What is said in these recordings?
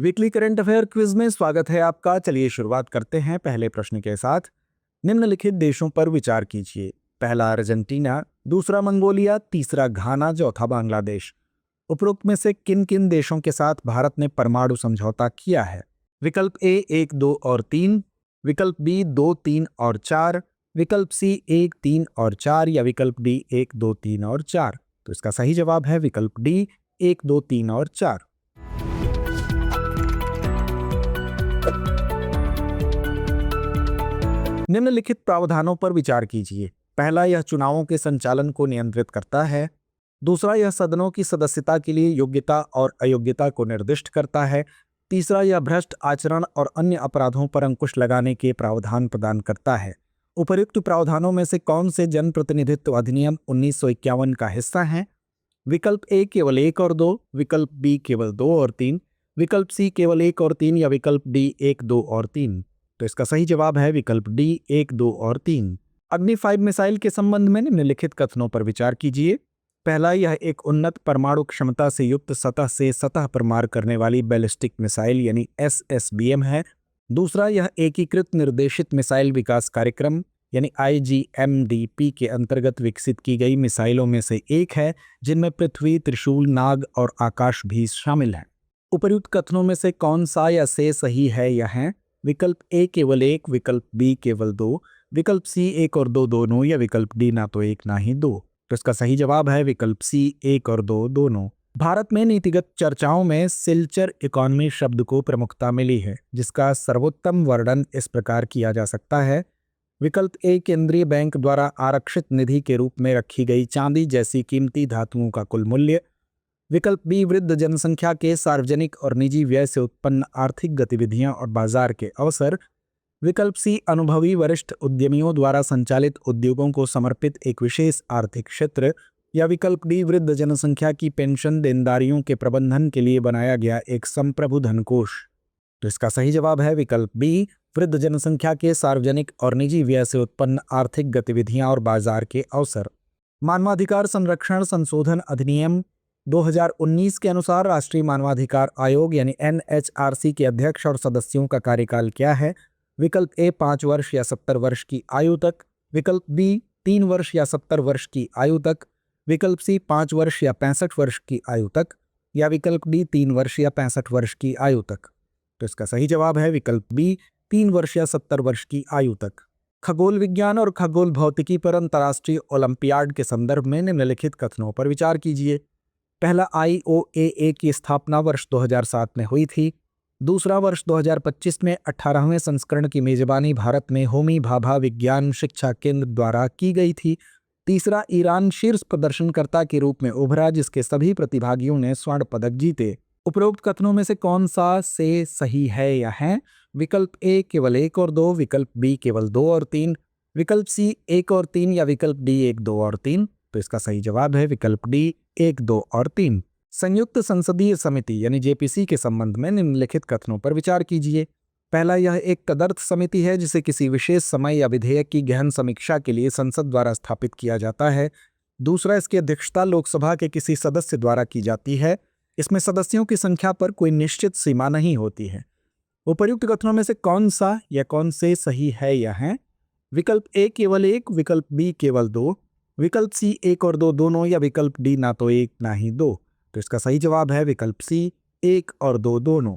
Weekly current affair quiz में स्वागत है आपका। चलिए शुरुआत करते हैं पहले प्रश्न के साथ। निम्नलिखित देशों पर विचार कीजिए। पहला अर्जेंटीना, दूसरा मंगोलिया, तीसरा घाना, चौथा बांग्लादेश। उपरोक्त में से किन किन देशों के साथ भारत ने परमाणु समझौता किया है? विकल्प ए 1, 2 और 3, विकल्प बी 2, 3 और 4, विकल्प सी 1, 3 और 4 या विकल्प डी 1, 2, 3 और 4। तो इसका सही जवाब है विकल्प डी 1, 2, 3 और 4। निम्नलिखित प्रावधानों पर विचार कीजिए। पहला, यह चुनावों के संचालन को नियंत्रित करता है। दूसरा, यह सदनों की सदस्यता के लिए योग्यता और अयोग्यता को निर्दिष्ट करता है। तीसरा, यह भ्रष्ट आचरण और अन्य अपराधों पर अंकुश लगाने के प्रावधान प्रदान करता है। उपर्युक्त प्रावधानों में से कौन से जनप्रतिनिधित्व अधिनियम 1951 का हिस्सा हैं? विकल्प ए केवल 1 और 2, विकल्प बी केवल 2 और 3, विकल्प सी केवल 1 और 3 या विकल्प डी 1, 2 और 3। तो इसका सही जवाब है विकल्प डी 1, 2 और 3। अग्नि 5 मिसाइल के संबंध में निम्नलिखित कथनों पर विचार कीजिए। पहला, यह एक उन्नत परमाणु क्षमता से युक्त सतह से सतह पर मार करने वाली बैलिस्टिक मिसाइल यानी SSBM है। दूसरा, यह एकीकृत निर्देशित मिसाइल विकास कार्यक्रम यानी IGMDP के अंतर्गत विकसित की गई मिसाइलों में से एक है, जिनमें पृथ्वी, त्रिशूल, नाग और आकाश भी शामिल हैं। उपर्युक्त कथनों में से कौन सा या से सही है या है? विकल्प ए केवल 1, विकल्प बी केवल 2, विकल्प सी 1 और 2 दोनों या विकल्प डी ना तो 1 ना ही 2। तो इसका सही जवाब है विकल्प सी 1 और 2 दोनों। भारत में नीतिगत चर्चाओं में सिलचर इकोनॉमी शब्द को प्रमुखता मिली है, जिसका सर्वोत्तम वर्णन इस प्रकार किया जा सकता है। विकल्प ए केंद्रीय बैंक द्वारा आरक्षित निधि के रूप में रखी गई चांदी जैसी कीमती धातुओं का कुल मूल्य। विकल्प बी वृद्ध जनसंख्या के सार्वजनिक और निजी व्यय से उत्पन्न आर्थिक गतिविधियां और बाजार के अवसर। विकल्प सी अनुभवी वरिष्ठ उद्यमियों द्वारा संचालित उद्योगों को समर्पित एक विशेष आर्थिक क्षेत्र या विकल्प डी वृद्ध जनसंख्या की पेंशन देनदारियों के प्रबंधन के लिए बनाया गया एक संप्रभु धनकोष। तो इसका सही जवाब है विकल्प बी वृद्ध जनसंख्या के सार्वजनिक और निजी व्यय से उत्पन्न आर्थिक गतिविधियां और बाजार के अवसर। मानवाधिकार संरक्षण संशोधन अधिनियम 2019 के अनुसार राष्ट्रीय मानवाधिकार आयोग यानी NHRC के अध्यक्ष और सदस्यों का कार्यकाल क्या है? विकल्प ए 5 वर्ष या 70 वर्ष की आयु तक, विकल्प बी 3 वर्ष या 70 वर्ष की आयु तक, विकल्प सी 5 वर्ष या 65 वर्ष की आयु तक या विकल्प डी 3 वर्ष या 65 वर्ष की आयु तक। तो इसका सही जवाब है विकल्प बी 3 वर्ष या 70 वर्ष की आयु तक। खगोल विज्ञान और खगोल भौतिकी पर अंतर्राष्ट्रीय ओलंपियाड के संदर्भ में निम्नलिखित कथनों पर विचार कीजिए। पहला, IOAA की स्थापना वर्ष 2007 में हुई थी। दूसरा, वर्ष 2025 में 18वें संस्करण की मेजबानी भारत में होमी भाभा विज्ञान शिक्षा केंद्र द्वारा की गई थी। तीसरा, ईरान शीर्ष प्रदर्शनकर्ता के रूप में उभरा, जिसके सभी प्रतिभागियों ने स्वर्ण पदक जीते। उपरोक्त कथनों में से कौन सा से सही है या है? विकल्प ए केवल 1 और 2, विकल्प बी केवल 2 और 3, विकल्प सी 1 और 3 या विकल्प डी 1, 2 और 3। तो इसका सही जवाब है विकल्प डी 1, 2 और 3। संयुक्त संसदीय समिति यानी JPC के संबंध में निम्नलिखित कथनों पर विचार कीजिए। पहला, यह एक तदर्थ समिति है जिसे किसी विशेष समय या विधेयक की गहन समीक्षा के लिए संसद द्वारा स्थापित किया जाता है। दूसरा, इसकी अध्यक्षता लोकसभा के किसी सदस्य द्वारा की जाती है। इसमें सदस्यों की संख्या पर कोई निश्चित सीमा नहीं होती है। उपर्युक्त कथनों में से कौन सा या कौन से सही है या है? विकल्प ए केवल 1, विकल्प बी केवल 2, विकल्प सी 1 और 2 दोनों या विकल्प डी ना तो 1 ना ही 2। तो इसका सही जवाब है विकल्प सी 1 और 2 दोनों।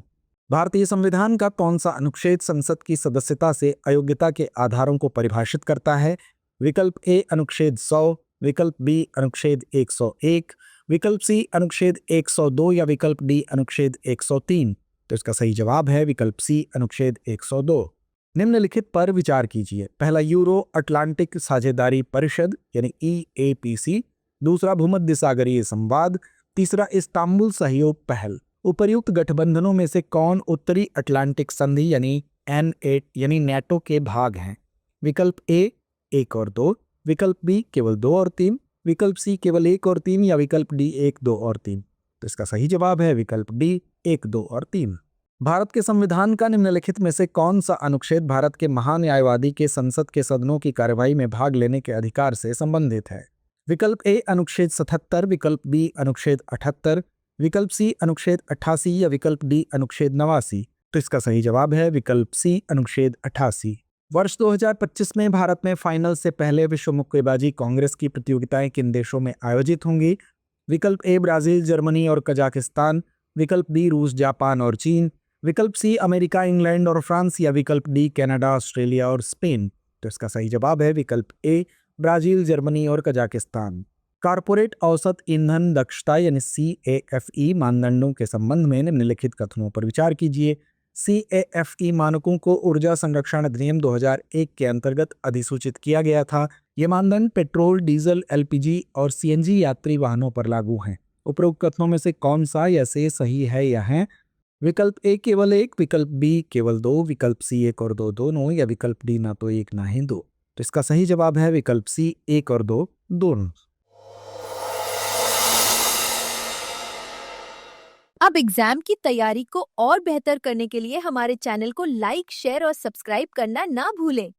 भारतीय संविधान का कौन सा अनुच्छेद संसद की सदस्यता से अयोग्यता के आधारों को परिभाषित करता है? विकल्प ए अनुच्छेद 100, विकल्प बी अनुच्छेद 101, विकल्प सी अनुच्छेद 102 या विकल्प डी अनुच्छेद 103। तो इसका सही जवाब है विकल्प सी अनुच्छेद 102। निम्नलिखित पर विचार कीजिए। पहला, यूरो अटलांटिक साझेदारी परिषद यानी EAPC। दूसरा, भूमध्य सागरीय संवाद। तीसरा, इस्तांबुल सहयोग पहल। उपर्युक्त गठबंधनों में से कौन उत्तरी अटलांटिक संधि यानी N8 यानी NATO के भाग हैं? विकल्प ए 1 और 2, विकल्प बी केवल 2 और 3, विकल्प सी केवल 1 और 3 या विकल्प डी 1, 2 और 3। तो इसका सही जवाब है विकल्प डी 1, 2 और 3। भारत के संविधान का निम्नलिखित में से कौन सा अनुच्छेद भारत के महान्यायवादी के संसद के सदनों की कार्यवाही में भाग लेने के अधिकार से संबंधित है? विकल्प ए अनुच्छेद 77, विकल्प बी अनुच्छेद 78, विकल्प सी अनुच्छेद 88 या विकल्प डी अनुच्छेद 89? तो इसका सही जवाब है विकल्प सी अनुच्छेद 88। वर्ष 2025 में भारत में फाइनल से पहले विश्व मुक्केबाजी कांग्रेस की प्रतियोगिताएं किन देशों में आयोजित होंगी? विकल्प ए ब्राजील, जर्मनी और कजाकिस्तान, विकल्प बी रूस, जापान और चीन, विकल्प सी अमेरिका, इंग्लैंड और फ्रांस या विकल्प डी कनाडा, ऑस्ट्रेलिया और स्पेन। तो इसका सही जवाब है विकल्प ए ब्राजील, जर्मनी और कजाकिस्तान। कारपोरेट औसत ईंधन दक्षता यानी CAFE मानदंडों के संबंध में निम्नलिखित कथनों पर विचार कीजिए। CAFE मानकों को ऊर्जा संरक्षण अधिनियम 2001 के अंतर्गत अधिसूचित किया गया था। ये मानदंड पेट्रोल, डीजल, LPG और CNG यात्री वाहनों पर लागू हैं। उपरोक्त कथनों में से कौन सा या से सही है या है? विकल्प ए केवल एक, विकल्प बी केवल दो, विकल्प सी एक और दो दोनों या विकल्प डी ना तो एक ना ही दो। तो इसका सही जवाब है विकल्प सी एक और दो दोनों। अब एग्जाम की तैयारी को और बेहतर करने के लिए हमारे चैनल को लाइक, शेयर और सब्सक्राइब करना ना भूलें।